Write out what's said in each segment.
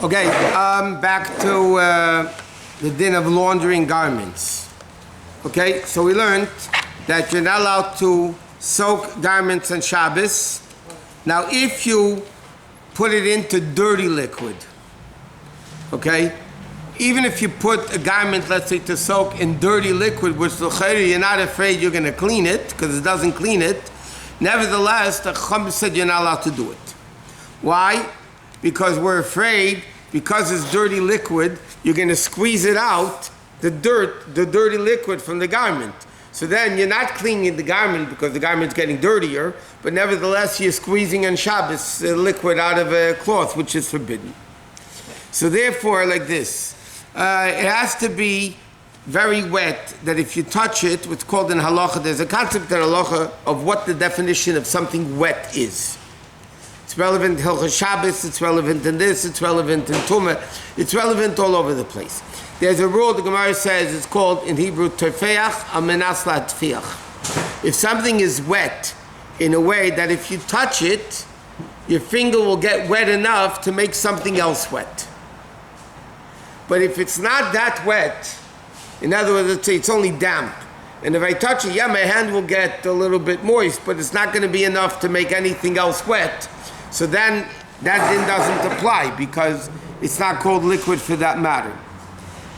Okay, back to the din of laundering garments. Okay, so we learned that you're not allowed to soak garments on Shabbos. Now, if you put it into dirty liquid, okay, even if you put a garment, let's say, to soak in dirty liquid, which you're not afraid you're going to clean it, because it doesn't clean it, nevertheless, the Chum said you're not allowed to do it. Why? Because we're afraid, because it's dirty liquid, you're going to squeeze it out, the dirty liquid from the garment. So then you're not cleaning the garment because the garment's getting dirtier, but nevertheless you're squeezing on Shabbos liquid out of a cloth, which is forbidden. So therefore, like this, it has to be very wet, that if you touch it, what's called in halacha, there's a concept in halacha of what the definition of something wet is. It's relevant in Hilchos Shabbos, it's relevant in this, it's relevant in Tumah, it's relevant all over the place. There's a rule, the Gemara says, it's called in Hebrew, Tefeach Amenas Latfiach. If something is wet in a way that if you touch it, your finger will get wet enough to make something else wet. But if it's not that wet, in other words, let's say it's only damp, and if I touch it, yeah, my hand will get a little bit moist, but it's not going to be enough to make anything else wet. So then that din doesn't apply because it's not called liquid for that matter.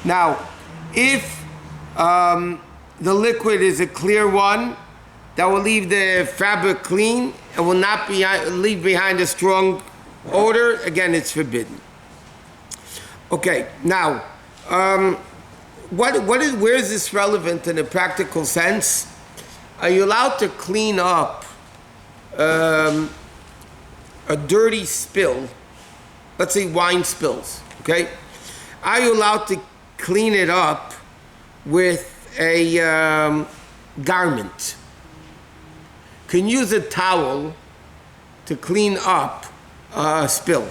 Now, if the liquid is a clear one, that will leave the fabric clean and will not leave behind a strong odor, again, it's forbidden. Okay, now, where is this relevant in a practical sense? Are you allowed to clean up a dirty spill? Let's say wine spills, okay? Are you allowed to clean it up with a garment? Can you use a towel to clean up a spill,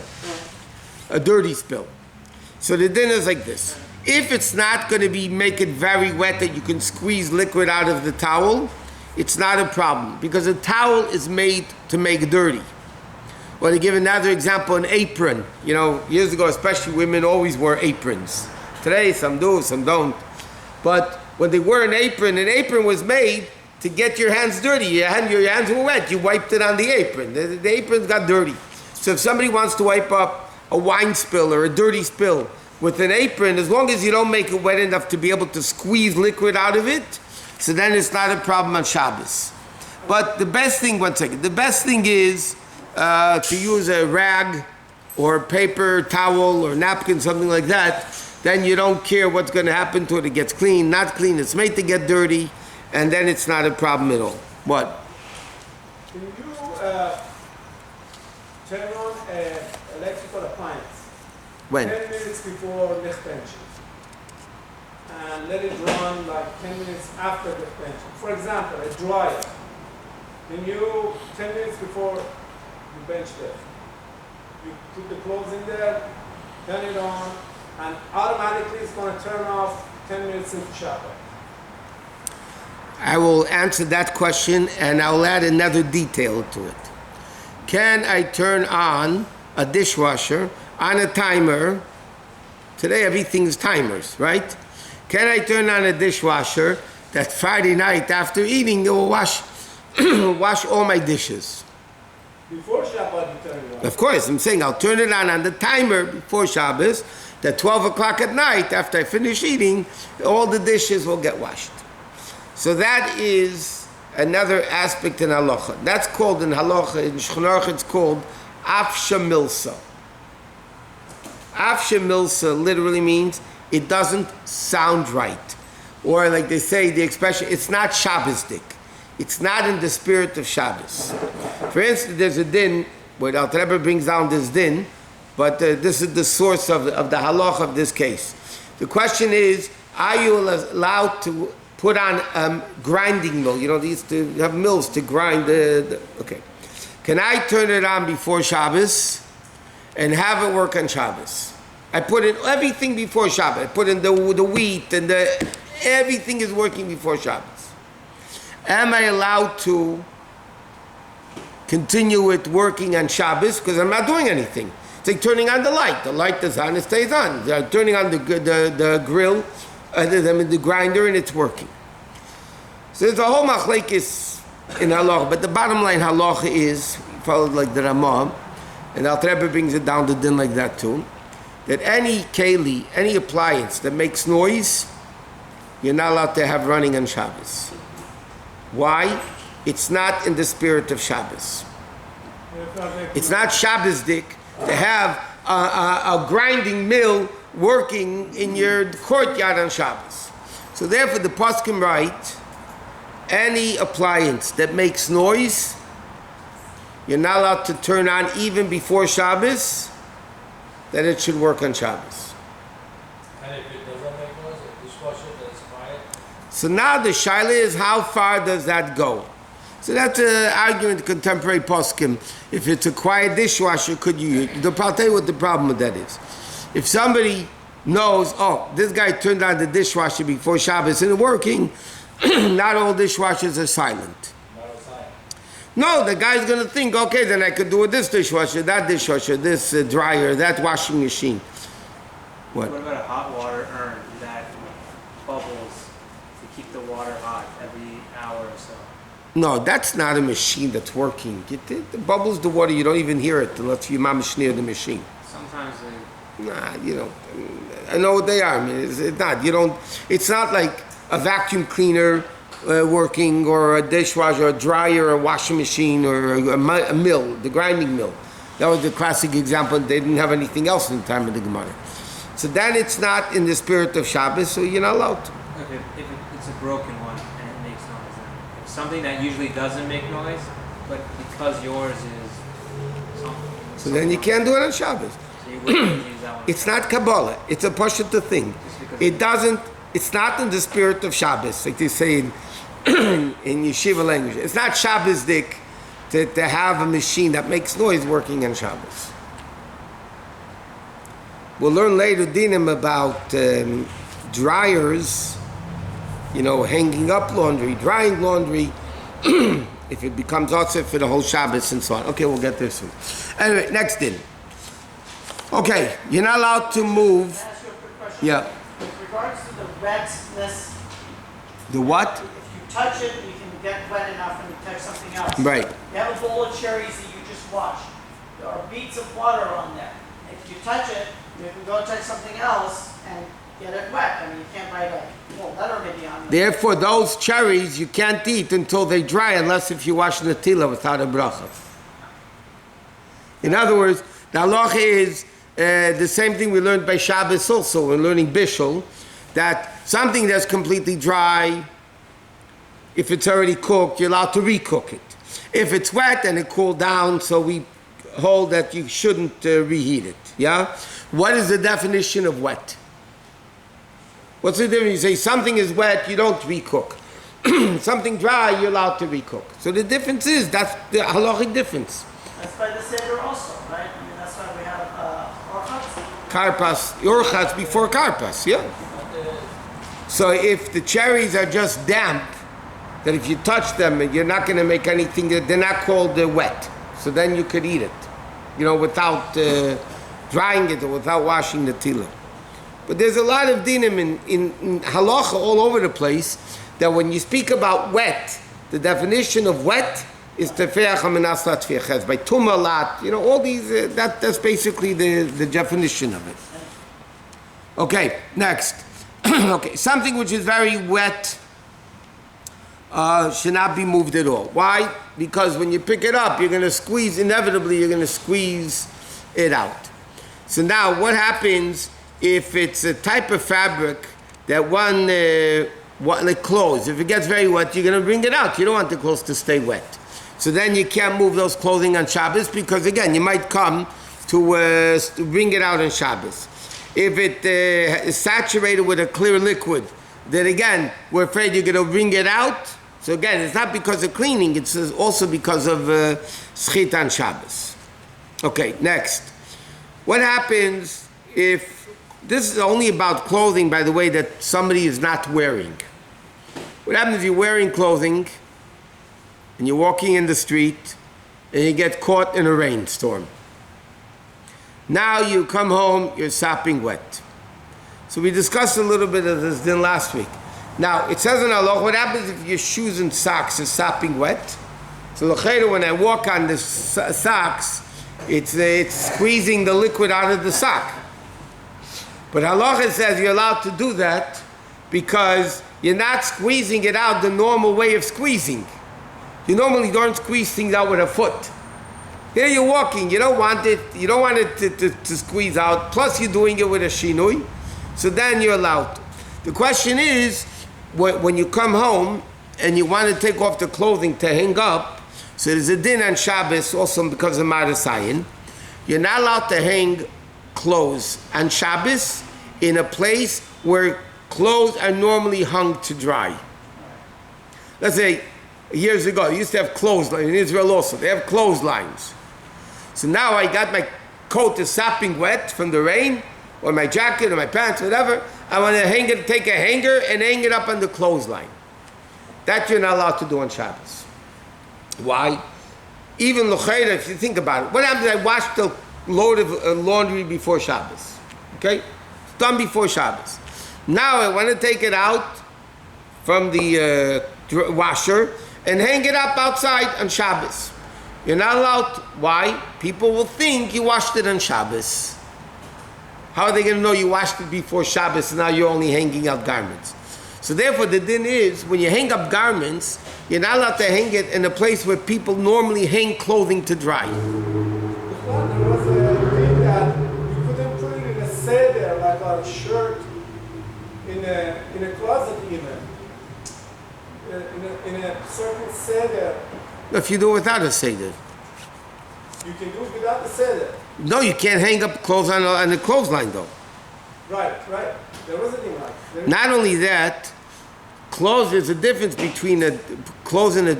a dirty spill. So the din is like this. If it's not going to make it very wet that you can squeeze liquid out of the towel, it's not a problem because a towel is made to make dirty. Or to give another example, an apron. You know, years ago, especially women always wore aprons. Today, some do, some don't. But when they wore an apron was made to get your hands dirty. Your hands were wet. You wiped it on the apron. The apron got dirty. So if somebody wants to wipe up a wine spill or a dirty spill with an apron, as long as you don't make it wet enough to be able to squeeze liquid out of it, so then it's not a problem on Shabbos. But the best thing, the best thing is to use a rag or paper towel or napkin, something like that. Then you don't care what's going to happen to it. It gets clean, not clean. It's made to get dirty, and then it's not a problem at all. What? Can you turn on an electrical appliance? When? 10 minutes before next benching. And let it run like 10 minutes after the benching. For example, a dryer. Can you, 10 minutes before you bench there, you put the clothes in there, turn it on, and automatically it's going to turn off 10 minutes into Shabbat. I will answer that question and I'll add another detail to it. Can I turn on a dishwasher on a timer? Today everything is timers, right? Can I turn on a dishwasher that Friday night after eating it will wash all my dishes? Before Shabbat you turn it on? Of course, I'm saying I'll turn it on the timer before Shabbos, that 12 o'clock at night after I finish eating, all the dishes will get washed. So that is another aspect in halacha. That's called in halacha, in Shulchan Aruch, it's called afsha milsa. Afsha milsa literally means it doesn't sound right. Or like they say, the expression, it's not Shabbosdik. It's not in the spirit of Shabbos. For instance, there's a din, where Al Rebbe brings down this din, but this is the source of the halacha of this case. The question is, are you allowed to put on grinding mill? You know, they used to have mills to grind okay. Can I turn it on before Shabbos and have it work on Shabbos? I put in everything before Shabbos. I put in the wheat and everything is working before Shabbos. Am I allowed to continue it working on Shabbos? Because I'm not doing anything. It's like turning on the light. The light is on, it stays on. They're turning on the grill, the grinder, and it's working. So there's a whole machlekes in halacha, but the bottom line halacha is, followed like the Ramah, and Al Rebbe brings it down to din like that too, that any keli, any appliance that makes noise, you're not allowed to have running on Shabbos. Why? It's not in the spirit of Shabbos. It's not Shabbosdik to have a grinding mill working in your courtyard on Shabbos. So therefore the poskim write, any appliance that makes noise, you're not allowed to turn on even before Shabbos, that it should work on Shabbos. And if it doesn't make noise, a dishwasher that's quiet? So now the shaila is, how far does that go? So that's an argument, contemporary poskim. If it's a quiet dishwasher, could you? I'll tell you what the problem with that is. If somebody knows, oh, this guy turned on the dishwasher before Shabbos and it's working, not all dishwashers are silent. No, the guy's going to think, okay, then I could do with this dishwasher, this dryer, that washing machine. What about a hot water urn that bubbles to keep the water hot every hour or so? No, that's not a machine that's working. It bubbles the water, you don't even hear it unless you mamish near the machine. Sometimes they... Nah, you don't. I know what they are. I mean, it's not. You don't. It's not like a vacuum cleaner working, or a dishwasher, or a dryer, or a washing machine, or a mill, the grinding mill. That was the classic example. They didn't have anything else in the time of the Gemara. So then it's not in the spirit of Shabbos, so you're not allowed to. If it's a broken one and it makes noise, then it's something that usually doesn't make noise, but because yours is something. So then you can't do it on Shabbos. So you wouldn't use that one. It's not Kabbalah. It's a Pashut thing. It doesn't. It's not in the spirit of Shabbos, like they say in yeshiva language. It's not Shabbos dik to have a machine that makes noise working on Shabbos. We'll learn later dinim about dryers, hanging up laundry, drying laundry, if it becomes also for the whole Shabbos and so on. Okay, we'll get there soon. Anyway, next din. Okay, you're not allowed to move. Can I ask you a quick question? Yeah. With regards to the wetness, The what? if you touch it, you can get wet enough and you touch something else. Right. You have a bowl of cherries that you just washed. There are beads of water on there. If you touch it, you can go touch something else and get it wet. I mean, you can't write a whole letter maybe on it. Therefore, those cherries you can't eat until they dry, unless if you wash the tila without a bracha. In other words, the halacha is the same thing we learned by Shabbos also, when learning Bishul, that something that's completely dry, if it's already cooked, you're allowed to recook it. If it's wet and it cooled down, so we hold that you shouldn't reheat it. Yeah? What is the definition of wet? What's the difference? You say something is wet, you don't recook. Something dry, you're allowed to recook. So the difference is, that's the halachic difference. That's by the Seder also, right? I mean, that's why we have Karpas, Yorchas before Karpas, yeah? So if the cherries are just damp, that if you touch them, you're not going to make anything, they're not called wet. So then you could eat it, without drying it or without washing the tila. But there's a lot of dinim in halacha all over the place, that when you speak about wet, the definition of wet is tefeach hamenas la tefeach by tumalat, all these, that's basically the definition of it. Okay, next. Okay, something which is very wet should not be moved at all. Why? Because when you pick it up, inevitably you're going to squeeze it out. So now what happens if it's a type of fabric that like clothes, if it gets very wet, you're going to bring it out. You don't want the clothes to stay wet. So then you can't move those clothing on Shabbos, because again, you might come to bring it out on Shabbos. If it is saturated with a clear liquid, then again, we're afraid you're going to bring it out. So again, it's not because of cleaning, it's also because of schit on Shabbos. Okay, next. What happens if, this is only about clothing, by the way, that somebody is not wearing. What happens if you're wearing clothing and you're walking in the street and you get caught in a rainstorm? Now you come home, you're sopping wet. So we discussed a little bit of this din last week. Now, it says in Halachos, what happens if your shoes and socks are sopping wet? So l'cheira, when I walk on the socks, it's squeezing the liquid out of the sock. But Halachos says you're allowed to do that because you're not squeezing it out the normal way of squeezing. You normally don't squeeze things out with a foot. Here you're walking, you don't want it to squeeze out, plus you're doing it with a shinui, so then you're allowed to. The question is, when you come home and you want to take off the clothing to hang up, so there's a din on Shabbos, also because of Marasayin, you're not allowed to hang clothes on Shabbos in a place where clothes are normally hung to dry. Let's say, years ago, they used to have clotheslines, in Israel also, they have clotheslines. So now I got my coat is sopping wet from the rain, or my jacket, or my pants, whatever. I want to take a hanger and hang it up on the clothesline. That you're not allowed to do on Shabbos. Why? Even l'cheira, if you think about it, what happens if I wash the load of laundry before Shabbos? Okay? It's done before Shabbos. Now I want to take it out from the washer and hang it up outside on Shabbos. You're not allowed to. Why? People will think you washed it on Shabbos. How are they going to know you washed it before Shabbos and now you're only hanging out garments? So therefore the din is, when you hang up garments, you're not allowed to hang it in a place where people normally hang clothing to dry. There was a thing that you couldn't put it in a seder, like a shirt, in a closet even. In a certain seder. If you do it without a seder. You can do it without the seder. No, you can't hang up clothes on the clothesline though. Right. There was a thing like that. Not only that, clothes, there's a difference between clothes and a...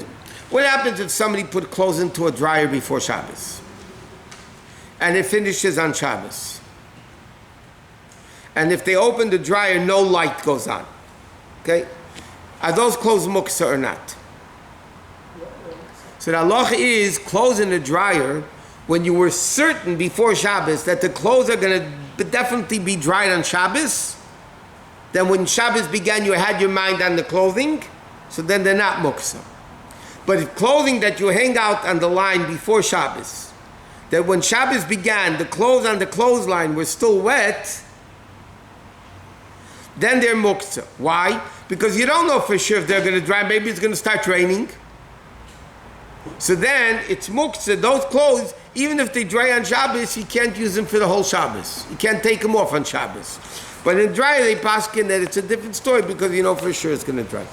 What happens if somebody put clothes into a dryer before Shabbos? And it finishes on Shabbos. And if they open the dryer, no light goes on. Okay? Are those clothes muksa or not? So the halacha is, clothes in the dryer, when you were certain before Shabbos that the clothes are going to definitely be dried on Shabbos, then when Shabbos began you had your mind on the clothing, so then they're not muksa. But if clothing that you hang out on the line before Shabbos, that when Shabbos began the clothes on the clothesline were still wet, then they're muksa. Why? Because you don't know for sure if they're going to dry. Maybe it's going to start raining. So then it's muksa. Those clothes, even if they dry on Shabbos, you can't use them for the whole Shabbos. You can't take them off on Shabbos. But in dryer, they paskin that it's a different story because you know for sure it's going to dry.